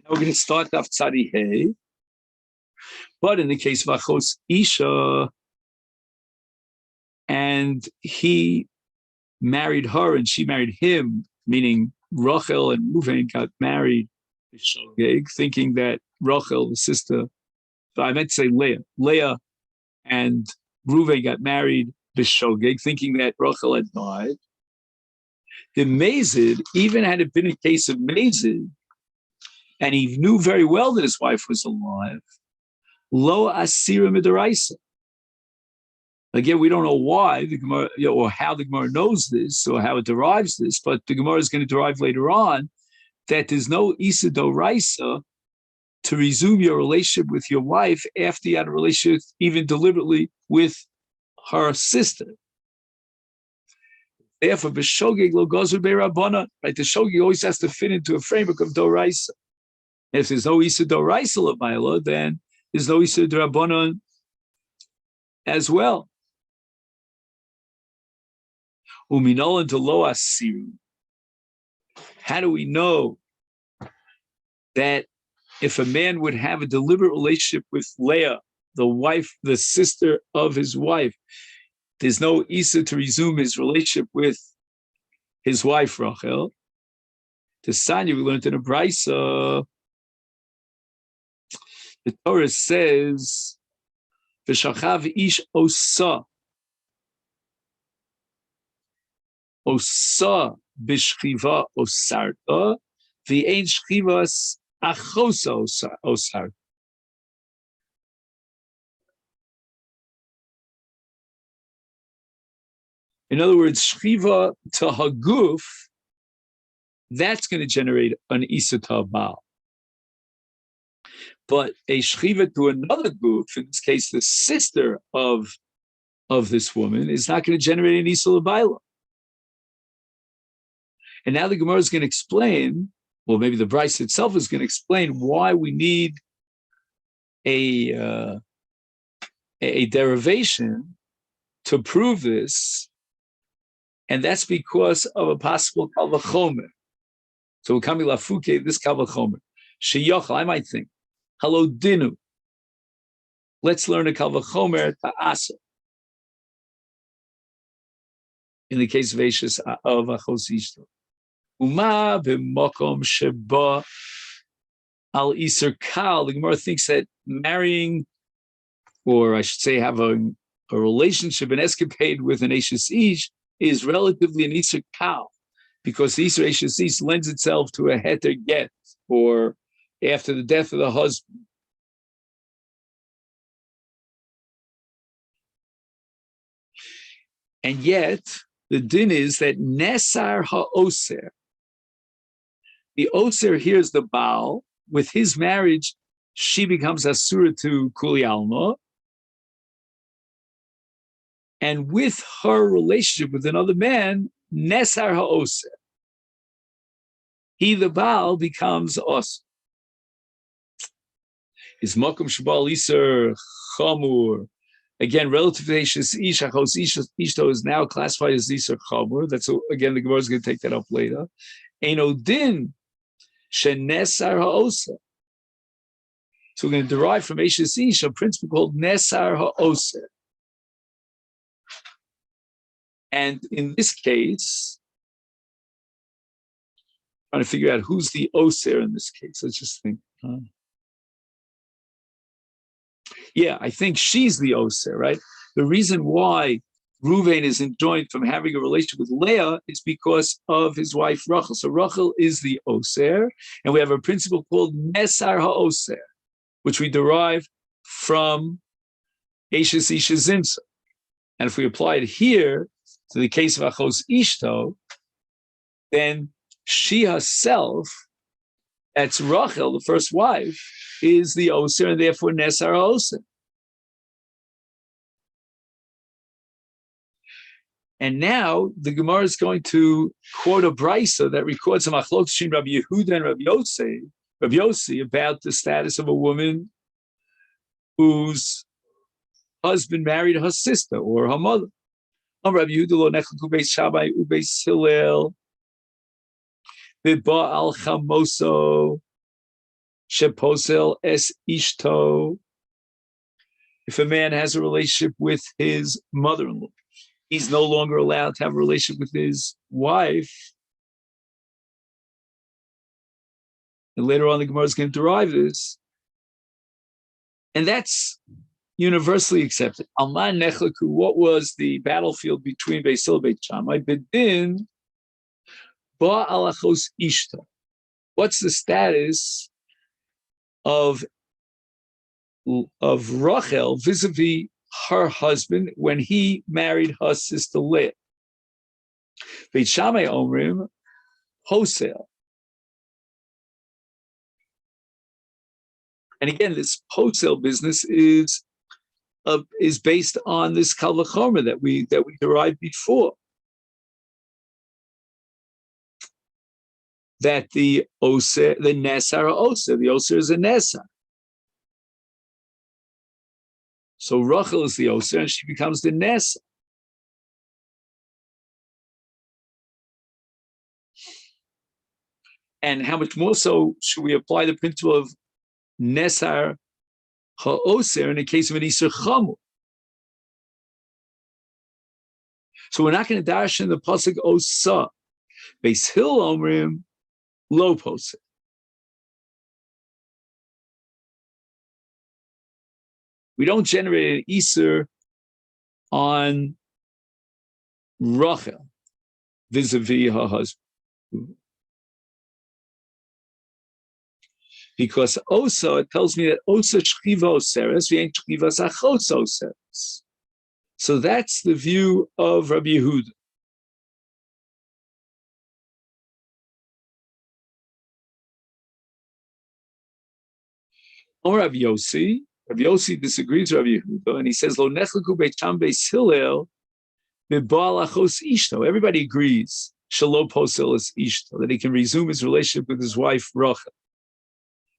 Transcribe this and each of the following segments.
Now we're going to start Daf Tzadi Hey. But in the case of Achos Isha, and he married her and she married him, meaning Rachel and Reuven got married, thinking that Rachel, the sister, I meant to say Leah and Reuven got married, Bishogeg, thinking that Rachel had died. The Mazid, even had it been a case of Mazid, and he knew very well that his wife was alive, Lo Asira Midaraisa. Again, we don't know why the Gemara, or how the Gemara knows this, or how it derives this, but the Gemara is going to derive later on that there's no Isa Doraisa to resume your relationship with your wife after you had a relationship, even deliberately, with her sister. Therefore, b'shogeg lo gozer be'rabbanan, right? The shogeg always has to fit into a framework of Doraisa. If there's no Isa Doraisa l'mayla, then there's no Isa D'Rabbanan as well. Uminolan to lo asiru. How do we know that if a man would have a deliberate relationship with Leah, the wife, the sister of his wife, there's no Isa to resume his relationship with his wife, Rachel? To Sanya, we learned in a Brisa, the Torah says, V'shachav ish osa. Osa b'shchiva osarta, v'ein shchivas achosa osarta. In other words, shchiva to haguf, that's going to generate an isa to baal. But a shchiva to another guf, in this case, the sister of this woman, is not going to generate an isa l'baila. And now the Gemara is going to explain, well, maybe the Bryce itself is going to explain why we need a derivation to prove this, and that's because of a possible kal v'chomer. So kami lafuke, this kal v'chomer. Sheyochel, I might think, hello dinu. Let's learn a kal v'chomer ta'asa. In the case of Ashes of Achos Ishto. Uma b'makom sheba al iser kal. The Gemara thinks that marrying, or I should say, have a relationship, an escapade with an Ashes Ish is relatively an iser kal, because the iser Ashes Ish lends itself to a heter get, or after the death of the husband. And yet, the din is that nesar ha'oser, the oser here is the Baal. With his marriage, she becomes asura to Kuli Alma. And with her relationship with another man, nesar ha'oser, he, the Baal, becomes os. Is makom shabal iser chamur. Again, relative to Ishes Ish, Achos Ishto is now classified as iser chamur. That's, again, the Gemara is going to take that up later. Eino din shenesar ha'oser. So we're going to derive from Ishes Ish a principle called nesar ha'oser. And in this case, trying to figure out who's the oser in this case. Let's just think. Yeah, I think she's the oser, right? The reason why Reuven is enjoined from having a relationship with Leah is because of his wife Rachel. So Rachel is the oser, and we have a principle called nesar ha'oser, which we derive from Ashes Isha Zimsa. And if we apply it here to the case of Achos Ishto, then she herself, that's Rachel, the first wife, is the oser, and therefore nesar ha'oser. And now the Gemara is going to quote a brisa that records a machlok between Rabbi Yehuda and Rabbi Yossi about the status of a woman whose husband married her sister or her mother. Rabbi Yehuda lo nechleku beis Shammai ubeis Hillel v'ba'al chamoso sheposel es ishto. If a man has a relationship with his mother-in-law, he's no longer allowed to have a relationship with his wife. And later on, the Gemara is going to derive this. And that's universally accepted. Alman Nechlaku, what was the battlefield between Beis Hillel and Beit Shammai? Bedin ba alachos ishta. What's the status of Rachel vis-a-vis her husband when he married her sister Leah? Beit Shammai omrim posel. And again, this posel business is based on this kal v'chomer that we derived before. That the oser, the nesar oser, the oser is a nesar. So Rachel is the oser, and she becomes the nesar. And how much more so should we apply the principle of nesar ha'oser in the case of an iser chamur? So we're not going to dash in the pasuk osa. Beis Hillel omrim lo poser. We don't generate an iser on Rachel vis-a-vis her husband. Because osa, it tells me that osa shchiva oseres, v'ein shchiva achos oseres. So that's the view of Rabbi Yehuda. Or Rabbi Yossi disagrees with Rabbi Yehuda, and he says, Lo nechlaku beit Shammai beis Hillel b'ba'al achos ishto. Everybody agrees, shelo posel is ishto, that he can resume his relationship with his wife Rachel.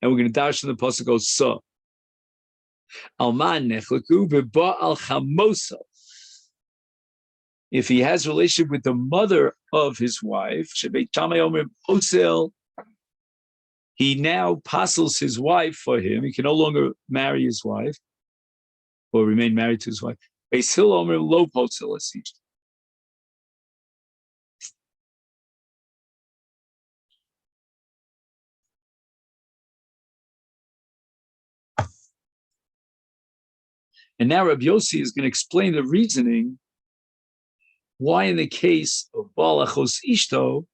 And we're going to dash in the pasuk goes so. Alman nechlaku b'ba'al chamosa. If he has a relationship with the mother of his wife, Beit Shammai omer posel, he now pasels his wife for him. He can no longer marry his wife or remain married to his wife. Beis Hillel omer lo posel es ishto. And now Rabbi Yossi is going to explain the reasoning why in the case of Baal Achos Ishto,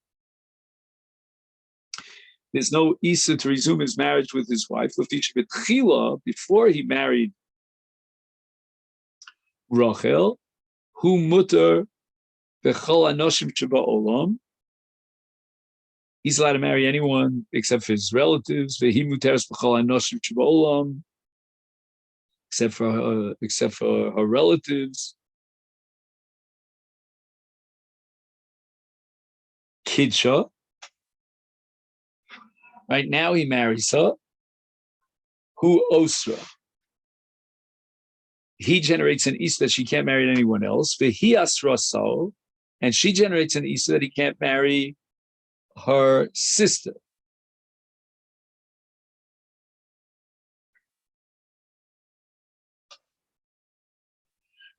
there's no Isa to resume his marriage with his wife. Before he married Rachel, who mutter bechol anoshim sheba'olam, he's allowed to marry anyone except for his relatives. Vehi muteres bechol anoshim sheba'olam, except for her relatives. Kidsha. Right now he marries her. Who osra. He generates an isa that she can't marry anyone else. Vehi asrasal, and she generates an isa that he can't marry her sister.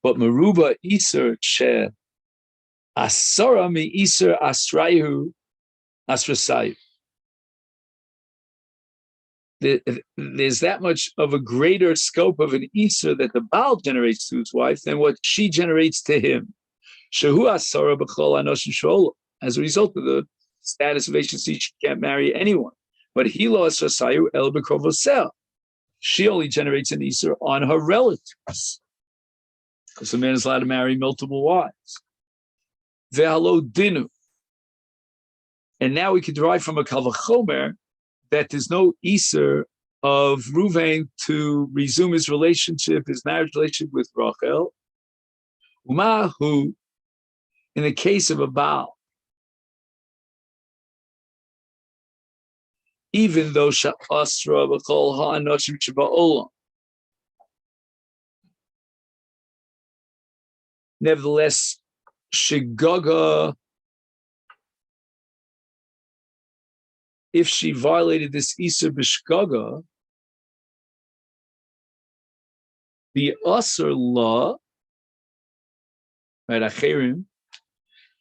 But Meruba Iser Che Asara Mi Iser Asrayu Asrasayu. There's that much of a greater scope of an Iser that the Baal generates to his wife than what she generates to him. Shehu Asara B'chol Anoshim Shol. As a result of the status of agency, she can't marry anyone. But Hilo Asrasayu El B'krovosel. She only generates an Iser on her relatives. Because a man is allowed to marry multiple wives. Ve'alo dinu. And now we can derive from a kal v'chomer that there's no iser of Ruvain to resume his relationship, his marriage relationship with Rachel. Umahu, in the case of a Baal, even though sha'asra b'chol ha'anoshim sheba'olam, nevertheless, Shigaga if she violated this Isur B'Shgaga, the Asur law, right, Acherim,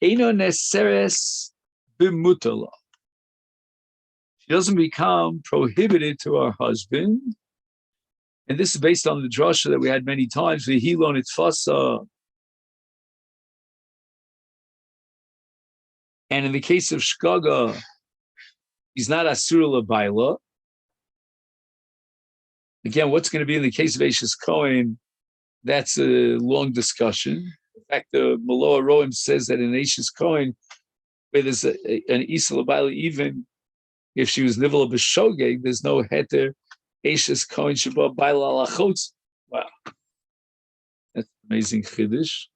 Eino Neseres B'Mutala. She doesn't become prohibited to her husband. And this is based on the drasha that we had many times, V'hilo Nitfasa. And in the case of Shgaga, he's not Asur L'Baila. Again, what's going to be in the case of Eishes Cohen, that's a long discussion. In fact, the Maloa Roim says that in Eishes Cohen, where there's an Isa L'Baila, even if she was Nivala B'Shogeg, there's no heter Eishes Cohen Shabbat Baila Alachotz. Wow. That's amazing Chiddush.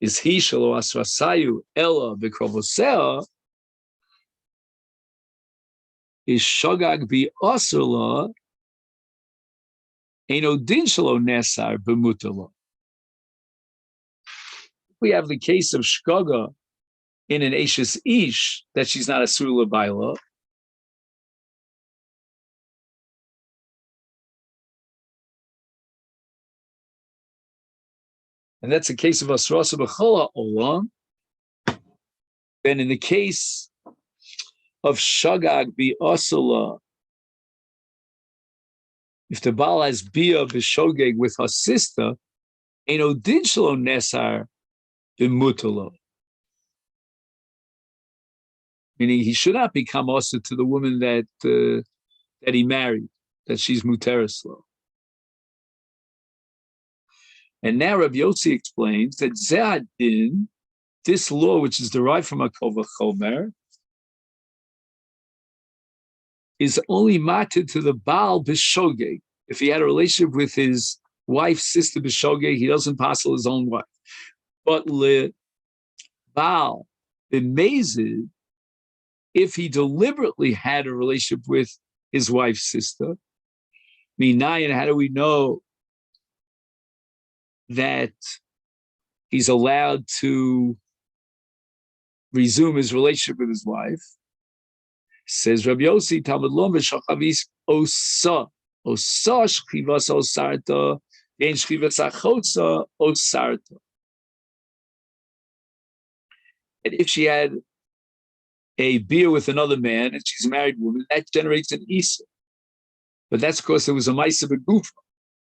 Is he Shalo Asrasayu Ella B'Krovosea, is Shogag Bi Asrla, Eino Din Shalo Nesar B'Mutala. We have the case of Shgaga in an Eishes Ish, that she's not a Surla Baila. And that's a case of Asrasa B'Chola Olam. Then in the case of Shagag Bi Asala, if the Baal has Bia B'Shogeg with her sister, Eino Din Shalo Nesar B'Mutala. Meaning he should not become also to the woman that he married, that she's Mutereslo. And now Rabbi Yossi explains that Zehadin, this law which is derived from a Kova Chomer, is only mated to the Baal B'Shogeg. If he had a relationship with his wife's sister B'Shogeg, he doesn't passel his own wife. But Le Baal B'Mezid, if he deliberately had a relationship with his wife's sister, Minayin, how do we know that he's allowed to resume his relationship with his wife? Says Rabbi Yossi, Talmud Lom v'shachavis osa shchivas osarta, and shchivas achotza osarta. And if she had a beer with another man and she's a married woman, that generates an Isa. But that's because there was a Maisa Begufa,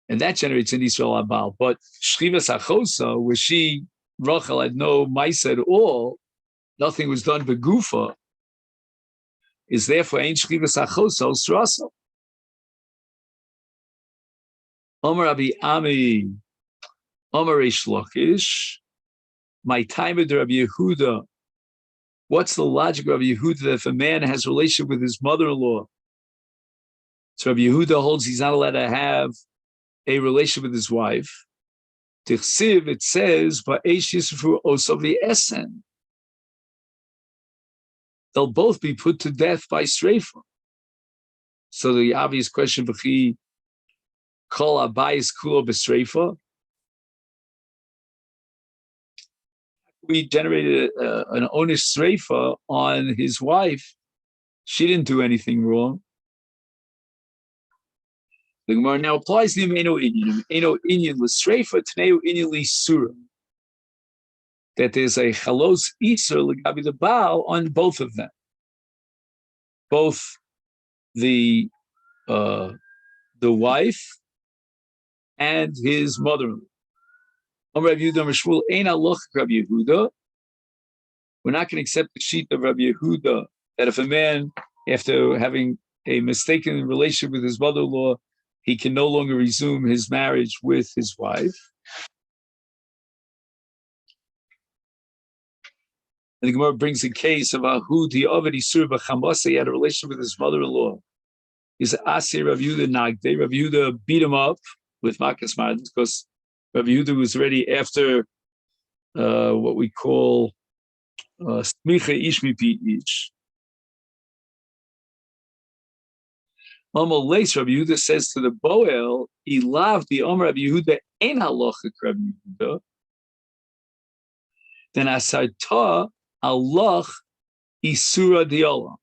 and that generates an Israel Abal. But Shchivas Achosa, where she, Rachel, had no Maisa at all, nothing was done Begufa, is therefore Ein Shchivas Achosa Osrasa. Omer Rabbi Ami, Omer Reish Lakish, my time with Rabbi Yehuda. What's the logic of Rabbi Yehuda that if a man has a relationship with his mother-in-law, so Rabbi Yehuda holds he's not allowed to have a relationship with his wife? Tichsiv, it says, Ba'esh Yisrafu Osovi Esen. They'll both be put to death by Sreifa. So the obvious question, B'chi Kol Abayis Kulo B'Sreifa. We generated an onish Sreifa on his wife. She didn't do anything wrong. The Gemara now applies the Eno Inyan. Eno Inyan l'Sreifa, Tneu Inyan l'Isura. That there's a Chalos Isur l'Gabi the Baal on both of them. Both the wife and his mother-in-law. Rabbi Yehuda Mishmul Ein Aloch Rabbi Yehuda. We're not going to accept the sheet of Rabbi Yehuda that if a man, after having a mistaken relationship with his mother-in-law, he can no longer resume his marriage with his wife. And the Gemara brings a case of Ahud, the Ovid Isur B'Chamasa, he had a relationship with his mother-in-law. He's Asir Rabbi Yehuda Nagde. Rabbi Yehuda beat him up with Makas Martin because Rabbi Yehuda was already after what we call Smicha Ish Mipi Ish. Lace Rabbi Yehuda says to the Boel, he loved the Omer Rabbi Yehuda Ein Halacha Rabbi Yehuda. Then Asarta Allah Isura Diola.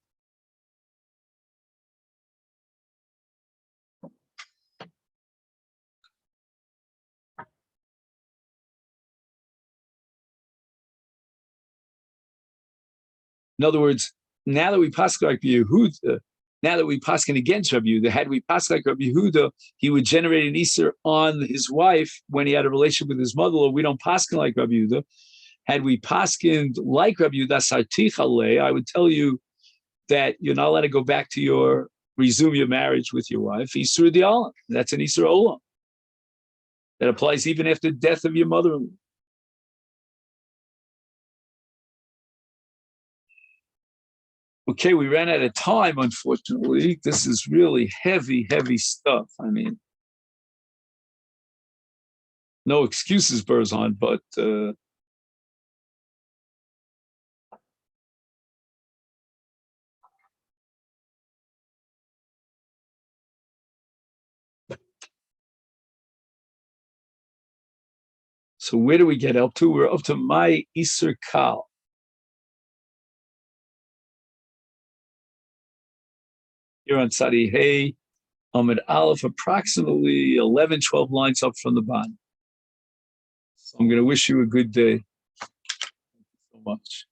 In other words, now that we paskin like Yehuda, now that we paskin against Rabbi Yehuda, had we paskin like Rabbi Yehuda, he would generate an Easter on his wife when he had a relationship with his mother. Or we don't paskin like Rabbi Yehuda. Had we paskined like Rabbi Yehuda, I would tell you that you're not allowed to go back to resume your marriage with your wife. Isur Di'alam. That's an Isur Olam. That applies even after the death of your mother-in-law. Okay, we ran out of time, unfortunately. This is really heavy, heavy stuff. I mean, no excuses, Berzon, but so where do we get up to? We're up to my Isser Kal. Here on Sadi Hey, Amid Aleph, approximately 11, 12 lines up from the bottom. So I'm going to wish you a good day. Thank you so much.